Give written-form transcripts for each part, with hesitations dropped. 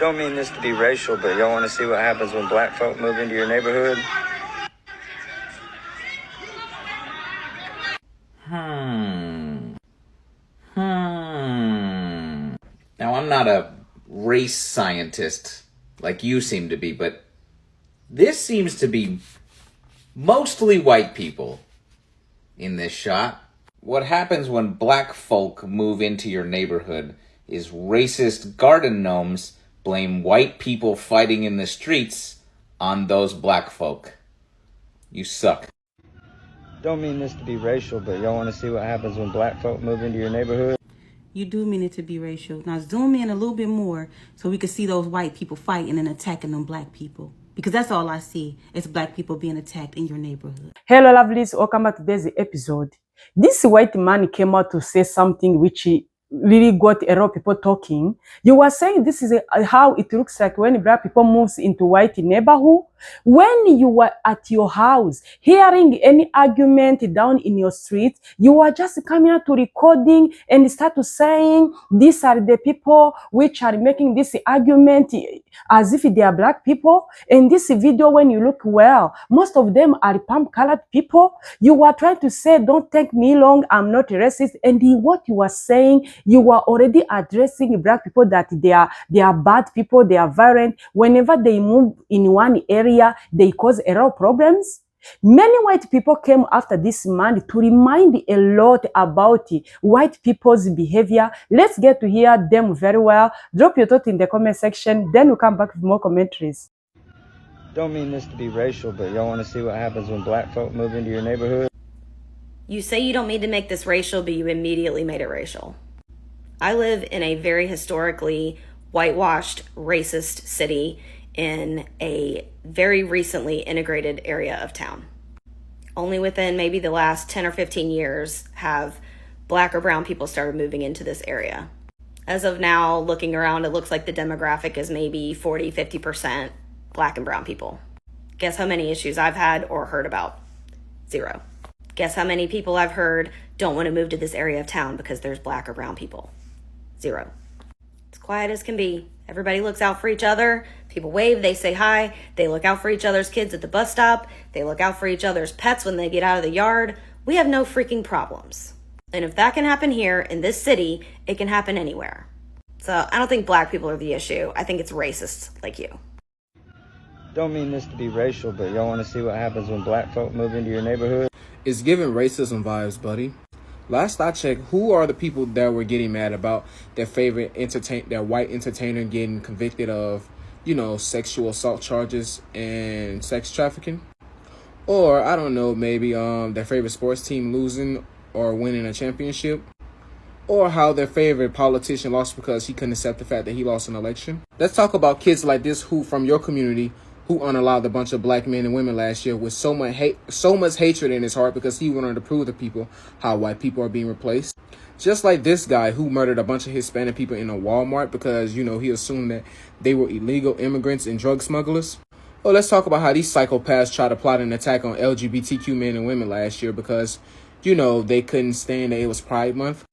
Don't mean this to be racial, but y'all want to see what happens when black folk move into your neighborhood? Now, I'm not a race scientist like you seem to be, but this seems to be mostly white people in this shot. What happens when black folk move into your neighborhood is racist garden gnomes blame white people fighting in the streets on those black folk. You suck. Don't mean this to be racial, but y'all want to see what happens when black folk move into your neighborhood? You do mean it to be racial. Now zoom in a little bit more so we can see those white people fighting and attacking them black people. Because that's all I see. It's black people being attacked in your neighborhood. Hello lovelies, welcome to today's episode. This white man came out to say something which really got a lot of people talking. You were saying this is how it looks like when black people moves into white neighborhood. When you were at your house, hearing any argument down in your street, you were just coming out to recording and start to saying, these are the people which are making this argument as if they are black people. In this video, when you look well, most of them are palm-colored people. You were trying to say, don't take me long, I'm not racist. And in what you were saying, you were already addressing black people that they are bad people, they are violent. Whenever they move in one area, they cause a lot of problems. Many white people came after this man to remind a lot about white people's behavior. Let's get to hear them very well. Drop your thought in the comment section, then we'll come back with more commentaries. Don't mean this to be racial, but y'all want to see what happens when black folk move into your neighborhood? You say you don't mean to make this racial, but you immediately made it racial. I live in a very historically whitewashed, racist city in a very recently integrated area of town. Only within maybe the last 10 or 15 years have black or brown people started moving into this area. As of now, looking around, it looks like the demographic is maybe 40-50% black and brown people. Guess how many issues I've had or heard about? 0. Guess how many people I've heard don't want to move to this area of town because there's black or brown people? 0. It's quiet as can be. Everybody looks out for each other. People wave, they say hi. They look out for each other's kids at the bus stop. They look out for each other's pets when they get out of the yard. We have no freaking problems. And if that can happen here in this city, it can happen anywhere. So I don't think black people are the issue. I think it's racists like you. Don't mean this to be racial, but y'all want to see what happens when black folk move into your neighborhood? It's giving racism vibes, buddy. Last I checked, who are the people that were getting mad about their favorite their white entertainer getting convicted of, sexual assault charges and sex trafficking? Or, I don't know, maybe their favorite sports team losing or winning a championship? Or how their favorite politician lost because he couldn't accept the fact that he lost an election? Let's talk about kids like this who, from your community, who unalive a bunch of black men and women last year with so much hatred in his heart because he wanted to prove to people how white people are being replaced. Just like this guy who murdered a bunch of Hispanic people in a Walmart because, he assumed that they were illegal immigrants and drug smugglers. Or let's talk about how these psychopaths tried to plot an attack on LGBTQ men and women last year because, they couldn't stand that it was Pride Month.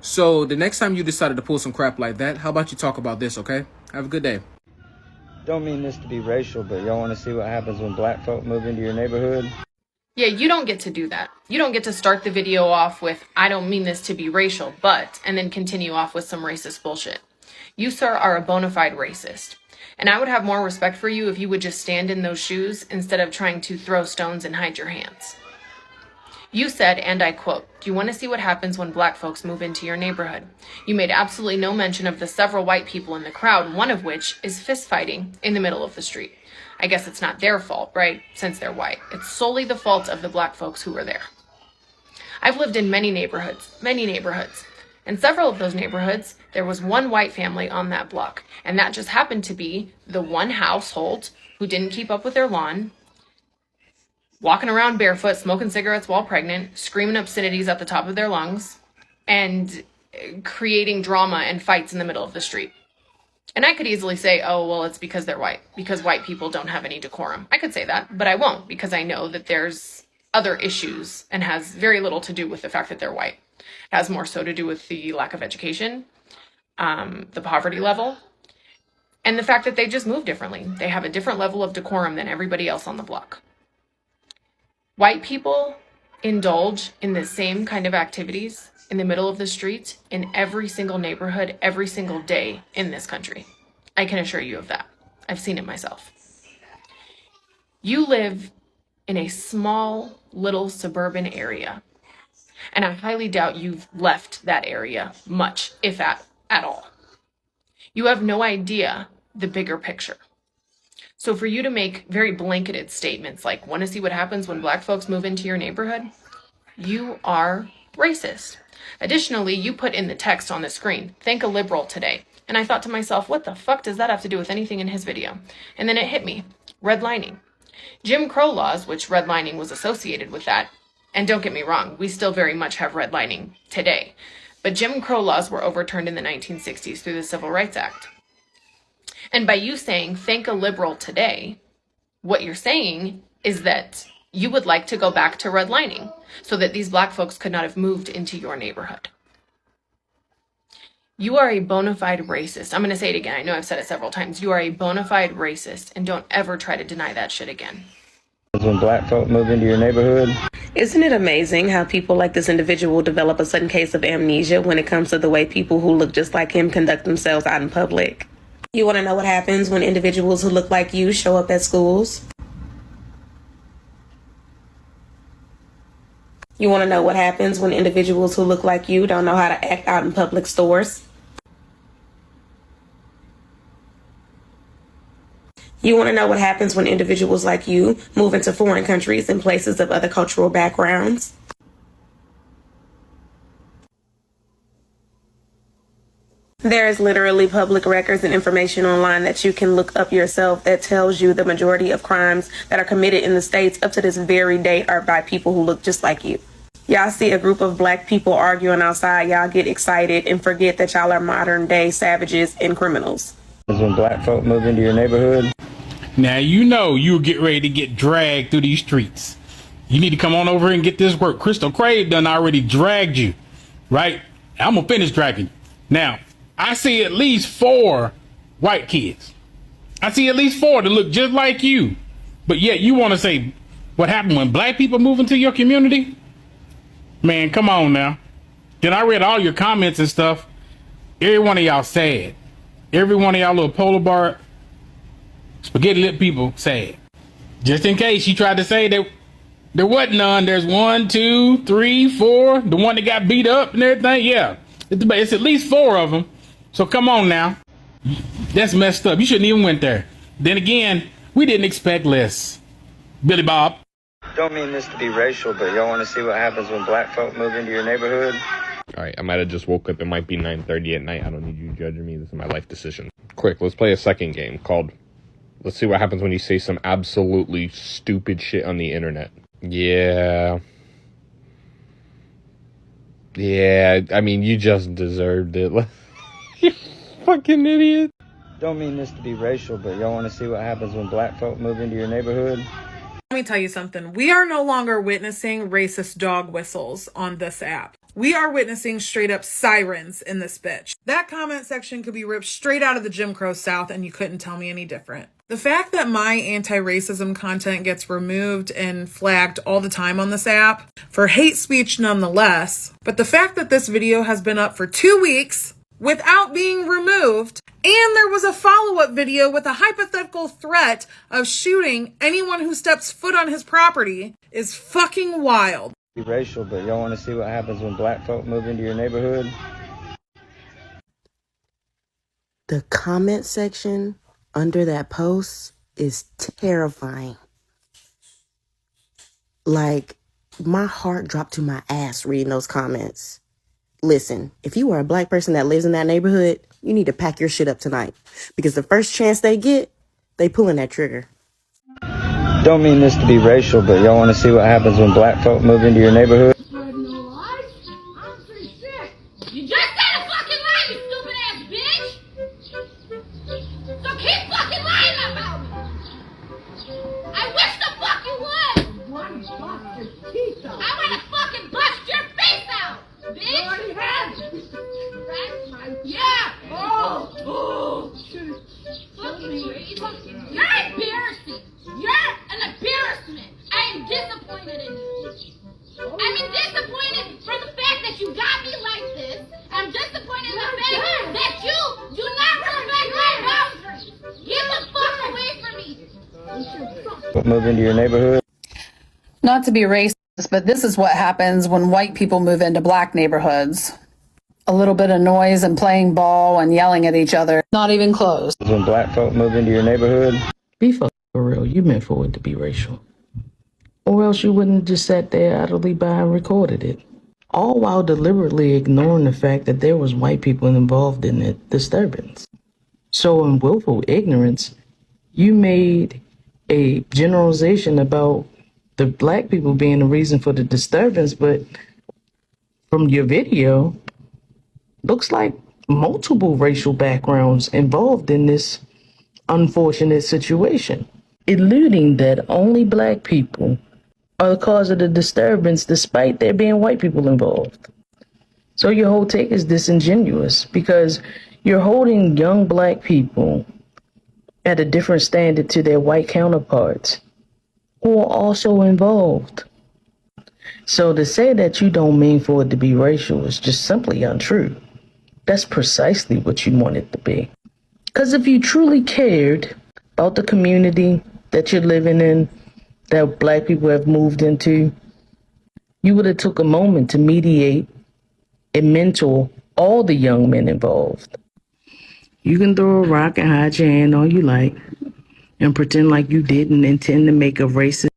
So the next time you decided to pull some crap like that, how about you talk about this, okay? Have a good day. Don't mean this to be racial, but y'all want to see what happens when black folk move into your neighborhood? Yeah, you don't get to do that. You don't get to start the video off with, I don't mean this to be racial, but, and then continue off with some racist bullshit. You, sir, are a bona fide racist. And I would have more respect for you if you would just stand in those shoes instead of trying to throw stones and hide your hands. You said, and I quote, "Do you want to see what happens when black folks move into your neighborhood?" You made absolutely no mention of the several white people in the crowd, one of which is fist fighting in the middle of the street. I guess it's not their fault, right? Since they're white. It's solely the fault of the black folks who were there. I've lived in many neighborhoods. In several of those neighborhoods, there was one white family on that block, and that just happened to be the one household who didn't keep up with their lawn, walking around barefoot, smoking cigarettes while pregnant, screaming obscenities at the top of their lungs, and creating drama and fights in the middle of the street. And I could easily say, oh, well, it's because they're white, because white people don't have any decorum. I could say that, but I won't, because I know that there's other issues and has very little to do with the fact that they're white. It has more so to do with the lack of education, the poverty level, And the fact that they just move differently. They have a different level of decorum than everybody else on the block. White people indulge in the same kind of activities in the middle of the street in every single neighborhood, every single day in this country. I can assure you of that. I've seen it myself. You live in a small, little suburban area, and I highly doubt you've left that area much, if at all. You have no idea the bigger picture. So for you to make very blanketed statements like, want to see what happens when black folks move into your neighborhood? You are racist. Additionally, you put in the text on the screen, thank a liberal today. And I thought to myself, what the fuck does that have to do with anything in his video? And then it hit me, redlining. Jim Crow laws, which redlining was associated with that, and don't get me wrong, we still very much have redlining today. But Jim Crow laws were overturned in the 1960s through the Civil Rights Act. And by you saying, thank a liberal today, what you're saying is that you would like to go back to redlining so that these black folks could not have moved into your neighborhood. You are a bona fide racist. I'm going to say it again. I know I've said it several times. You are a bona fide racist, and don't ever try to deny that shit again. When black folk move into your neighborhood? Isn't it amazing how people like this individual develop a sudden case of amnesia when it comes to the way people who look just like him conduct themselves out in public? You want to know what happens when individuals who look like you show up at schools? You want to know what happens when individuals who look like you don't know how to act out in public stores? You want to know what happens when individuals like you move into foreign countries and places of other cultural backgrounds? There is literally public records and information online that you can look up yourself that tells you the majority of crimes that are committed in the States up to this very day are by people who look just like you. Y'all see a group of black people arguing outside, y'all get excited and forget that y'all are modern day savages and criminals. When black folk move into your neighborhood? Now you know you'll get ready to get dragged through these streets. You need to come on over and get this work. Crystal Crave done already dragged you, right? I'm gonna finish dragging you. Now, I see at least 4 white kids. I see at least 4 that look just like you. But yet you want to say what happened when black people move into your community? Man, come on now. Then I read all your comments and stuff. Every one of y'all sad. Every one of y'all little polar bar spaghetti lip people sad. Just in case you tried to say that there wasn't none. There's 1, 2, 3, 4. The one that got beat up and everything. Yeah, it's at least 4 of them. So come on now. That's messed up. You shouldn't even went there. Then again, we didn't expect less. Billy Bob. Don't mean this to be racial, but y'all want to see what happens when black folk move into your neighborhood? All right, I might have just woke up. It might be 9:30 at night. I don't need you judging me. This is my life decision. Quick, let's play a second game called Let's See What Happens When You Say Some Absolutely Stupid Shit on the Internet. Yeah, I mean, you just deserved it. You fucking idiot. Don't mean this to be racial, but y'all want to see what happens when black folk move into your neighborhood? Let me tell you something. We are no longer witnessing racist dog whistles on this app. We are witnessing straight up sirens in this bitch. That comment section could be ripped straight out of the Jim Crow South and you couldn't tell me any different. The fact that my anti-racism content gets removed and flagged all the time on this app for hate speech nonetheless, but the fact that this video has been up for 2 weeks without being removed, and there was a follow-up video with a hypothetical threat of shooting anyone who steps foot on his property is fucking wild. Be racial, but y'all want to see what happens when black folk move into your neighborhood? The comment section under that post is terrifying. Like, my heart dropped to my ass reading those comments. Listen, if you are a black person that lives in that neighborhood, you need to pack your shit up tonight. Because the first chance they get, they pulling that trigger. Don't mean this to be racial, but y'all want to see what happens when black folk move into your neighborhood? You just said a fucking lie, you stupid ass bitch! So keep fucking lying about me! I wish the fuck you would! I wanna fucking bust your face out, bitch! Right? Yeah! Oh! You're embarrassing. You're an embarrassment. I am disappointed in you. I'm disappointed for the fact that you got me like this. I'm disappointed in the fact that you do not respect my boundaries. Get the fuck away from me. Move into your neighborhood. Not to be racist, but this is what happens when white people move into black neighborhoods. A little bit of noise and playing ball and yelling at each other. Not even close. When black folk move into your neighborhood. Be for real, you meant for it to be racial. Or else you wouldn't have just sat there idly by and recorded it. All while deliberately ignoring the fact that there was white people involved in the disturbance. So in willful ignorance, you made a generalization about the black people being the reason for the disturbance, but from your video, looks like multiple racial backgrounds involved in this unfortunate situation, eluding that only black people are the cause of the disturbance despite there being white people involved. So your whole take is disingenuous because you're holding young black people at a different standard to their white counterparts who are also involved. So to say that you don't mean for it to be racial is just simply untrue. That's precisely what you want it to be. Because if you truly cared about the community that you're living in, that black people have moved into, you would have took a moment to mediate and mentor all the young men involved. You can throw a rock and hide your hand all you like and pretend like you didn't intend to make a racist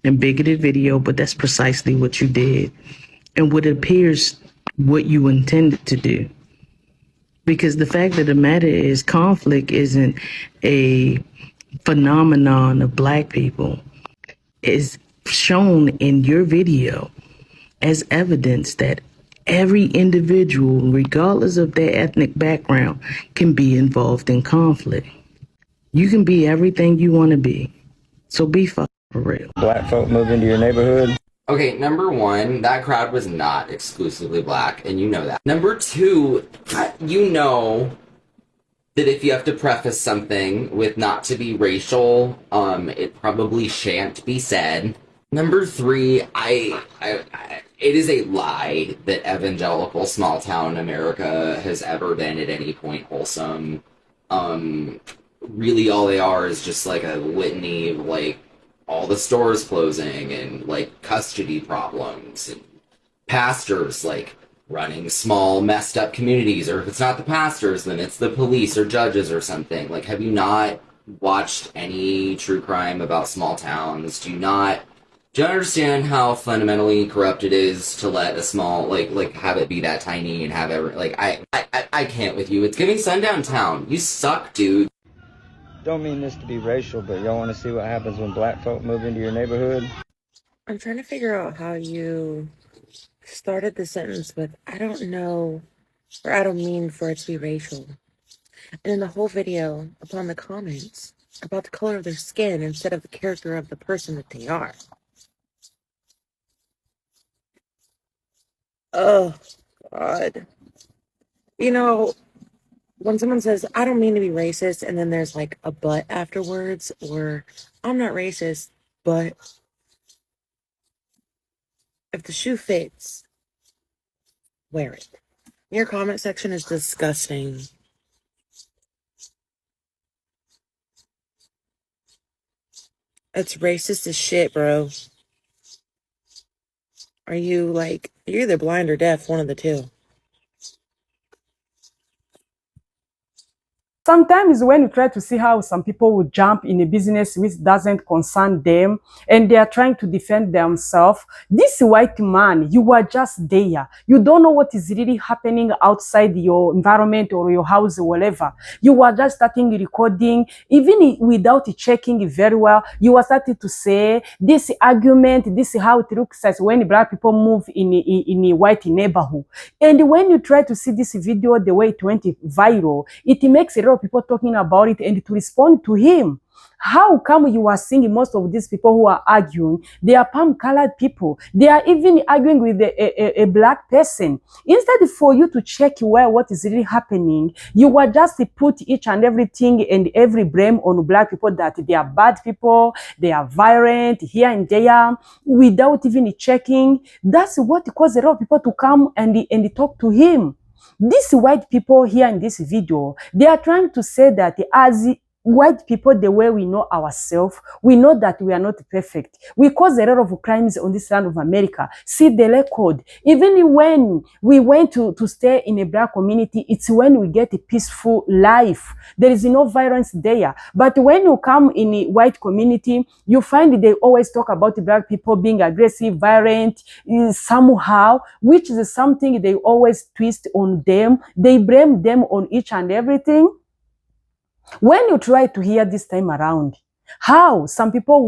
and bigoted video, but that's precisely what you did and what appears what you intended to do. Because the fact of the matter is conflict isn't a phenomenon of black people. It's shown in your video as evidence that every individual, regardless of their ethnic background, can be involved in conflict. You can be everything you want to be. So be for real. Black folk move into your neighborhood. Okay, number one, that crowd was not exclusively black, and you know that. Number two, you know that if you have to preface something with not to be racial, it probably shan't be said. Number three, it is a lie that evangelical small town America has ever been at any point wholesome. Really all they are is just like a litany of like all the stores closing and like custody problems and pastors like running small messed up communities, or if it's not the pastors then it's the police or judges or something. Like, have you not watched any true crime about small towns? Do you understand how fundamentally corrupt it is to let a small like have it be that tiny and have I can't with you. It's giving Sundown Town. You suck, dude. Don't mean this to be racial, but y'all want to see what happens when black folk move into your neighborhood? I'm trying to figure out how you started the sentence with, I don't know, or I don't mean for it to be racial. And in the whole video, upon the comments about the color of their skin instead of the character of the person that they are. Oh, God. You know, when someone says, I don't mean to be racist, and then there's like a but afterwards, or I'm not racist, but if the shoe fits, wear it. Your comment section is disgusting. It's racist as shit, bro. You're either blind or deaf, one of the two. Sometimes when you try to see how some people would jump in a business which doesn't concern them and they are trying to defend themselves, this white man, you are just there. You don't know what is really happening outside your environment or your house or whatever. You are just starting recording, even without checking it very well. You are starting to say this argument, this is how it looks as when black people move in a white neighborhood. And when you try to see this video, the way it went viral, it makes a lot of people talking about it and to respond to him. How come you are seeing most of these people who are arguing, they are palm-colored people? They are even arguing with a black person. Instead for you to check what is really happening, you are just put each and everything and every blame on black people, that they are bad people, they are violent here and there, without even checking. That's what caused a lot of people to come and talk to him. These white people here in this video, they are trying to say that as white people, the way we know ourselves, we know that we are not perfect. We cause a lot of crimes on this land of America. See the record. Even when we went to stay in a black community, it's when we get a peaceful life. There is no violence there. But when you come in a white community, you find they always talk about the black people being aggressive, violent, somehow, which is something they always twist on them. They blame them on each and everything. When you try to hear this time around, how some people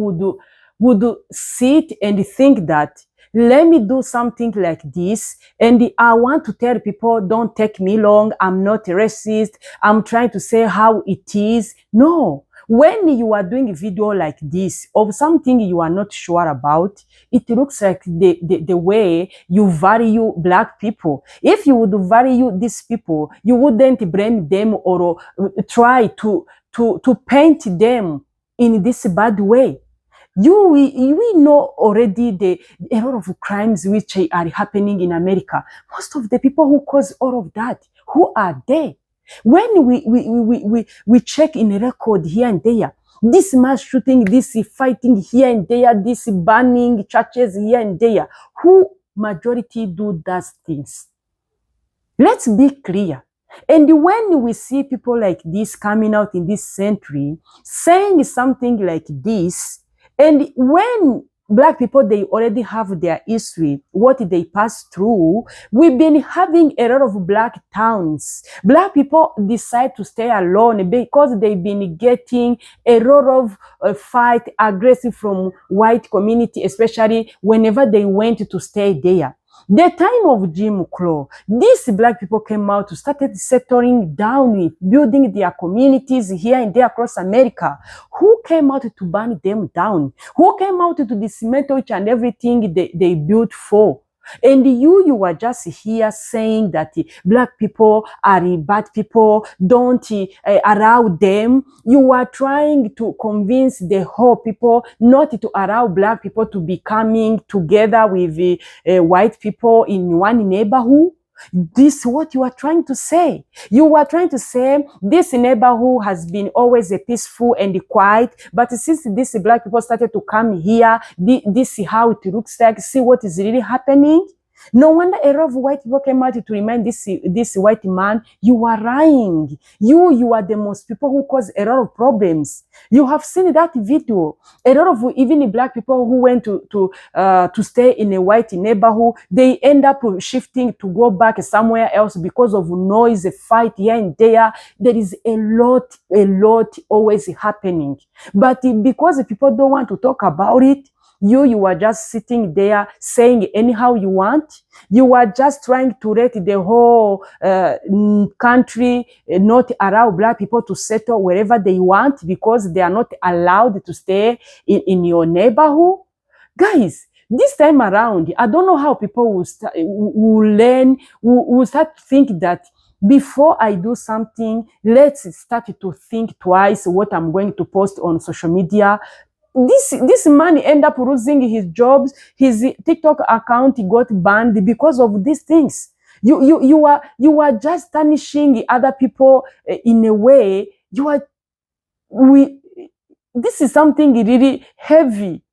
would sit and think that, let me do something like this, and I want to tell people, don't take me long, I'm not racist, I'm trying to say how it is. No. When you are doing a video like this of something you are not sure about, it looks like the way you value black people. If you would value these people, you wouldn't blame them or try to paint them in this bad way. We know already a lot of crimes which are happening in America. Most of the people who cause all of that, who are they? When we check in a record here and there, this mass shooting, this fighting here and there, this burning churches here and there, who majority do those things? Let's be clear. And when we see people like this coming out in this century, saying something like this, and when black people, they already have their history, what they pass through. We've been having a lot of black towns. Black people decide to stay alone because they've been getting a lot of fight, aggressive from white community, especially whenever they went to stay there. The time of Jim Crow, these black people came out to started settling down, building their communities here and there across America. Who came out to burn them down? Who came out to dismantle each and everything they built for? And you are just here saying that black people are bad people, don't allow them. You are trying to convince the whole people not to allow black people to be coming together with white people in one neighborhood. This is what you are trying to say. You are trying to say this neighborhood has been always peaceful and quiet, but since these black people started to come here, this is how it looks like. See what is really happening. No wonder a lot of white people came out to remind this white man, you are lying. You are the most people who cause a lot of problems. You have seen that video. A lot of even black people who went to stay in a white neighborhood, they end up shifting to go back somewhere else because of noise, fight here and there. There is a lot always happening. But because people don't want to talk about it, you are just sitting there saying anyhow you want. You are just trying to let the whole country not allow black people to settle wherever they want because they are not allowed to stay in your neighborhood. Guys, this time around, I don't know how people will start to think that before I do something, let's start to think twice what I'm going to post on social media. This man end up losing his jobs. His TikTok account got banned because of these things. You are just tarnishing other people in a way. This is something really heavy.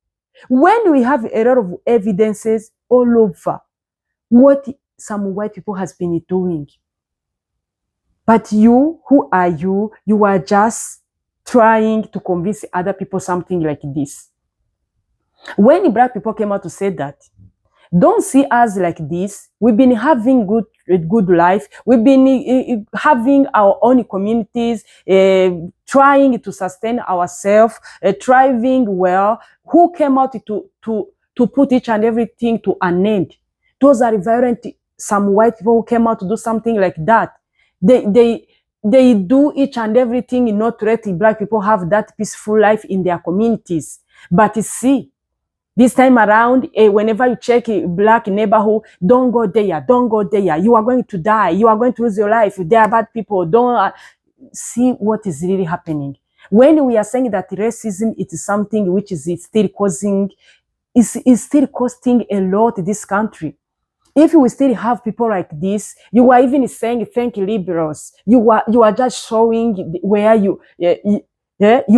When we have a lot of evidences all over what some white people has been doing, but who are you? You are just trying to convince other people something like this. When black people came out to say that, don't see us like this. We've been having good life. We've been having our own communities, trying to sustain ourselves, thriving well. Who came out to put each and everything to an end? Those are violent. Some white people who came out to do something like that. They they do each and everything in order to let black people have that peaceful life in their communities. But you see, this time around, whenever you check a black neighborhood, don't go there, don't go there. You are going to die. You are going to lose your life. They are bad people. Don't see what is really happening. When we are saying that racism is something which is still causing, is still costing a lot this country. If we still have people like this, you are even saying thank you liberals. You are just showing where you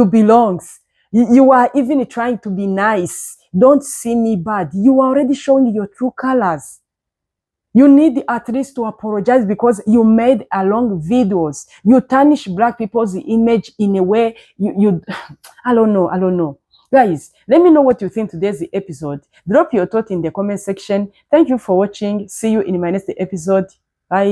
belongs. You are even trying to be nice. Don't see me bad. You are already showing your true colors. You need at least to apologize because you made a long videos. You tarnish black people's image in a way you I don't know. Guys, let me know what you think today's episode. Drop your thought in the comment section. Thank you for watching. See you in my next episode. Bye.